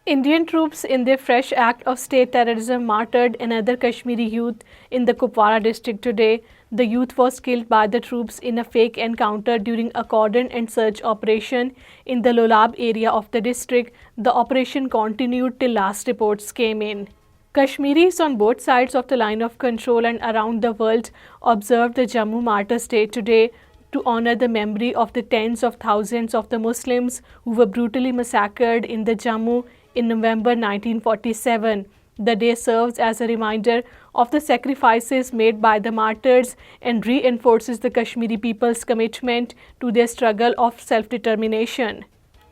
Indian troops in their fresh act of state terrorism martyred another Kashmiri youth in the Kupwara district today. The youth was killed by the troops in a fake encounter during a cordon and search operation in the Lolab area of the district. The operation continued till last reports came in. Kashmiris on both sides of the line of control and around the world observed the Jammu Martyrs Day today to honor the memory of the tens of thousands of the Muslims who were brutally massacred in the Jammu in November 1947. The day serves as a reminder of the sacrifices made by the martyrs and reinforces the Kashmiri people's commitment to their struggle of self-determination.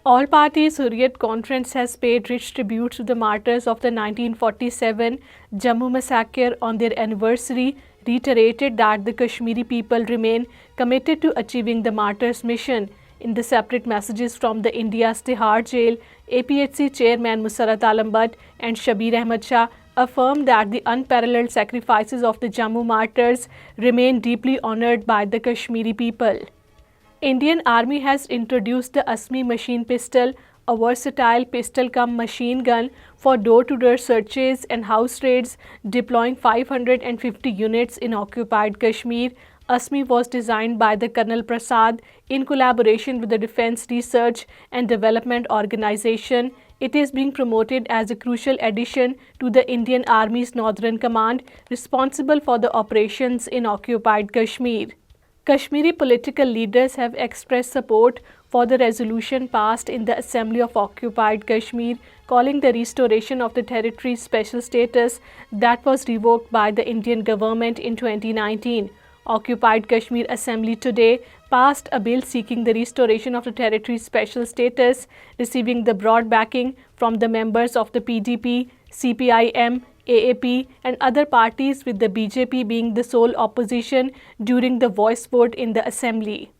All parties Hurriyat Conference has paid rich tribute to the martyrs of the 1947 Jammu massacre on their anniversary, reiterated that the Kashmiri people remain committed to achieving the martyrs' mission. In the separate messages from the India's Tihar jail, APHC chairman Massarat Aalam and Shabbir Ahmed Shah affirmed that the unparalleled sacrifices of the Jammu martyrs remain deeply honored by the Kashmiri people. Indian Army has introduced the ASMI machine pistol, a versatile pistol-cum-machine gun for door-to-door searches and house raids, deploying 550 units in occupied Kashmir. ASMI was designed by the Colonel Prasad in collaboration with the Defence Research and Development Organization. It is being promoted as a crucial addition to the Indian Army's Northern Command, responsible for the operations in occupied Kashmir. Kashmiri political leaders have expressed support for the resolution passed in the Assembly of Occupied Kashmir calling the restoration of the territory's special status that was revoked by the Indian government in 2019. Occupied Kashmir Assembly today passed a bill seeking the restoration of the territory's special status, receiving the broad backing from the members of the PDP, CPIM, AAP and other parties, with the BJP being the sole opposition during the voice vote in the assembly.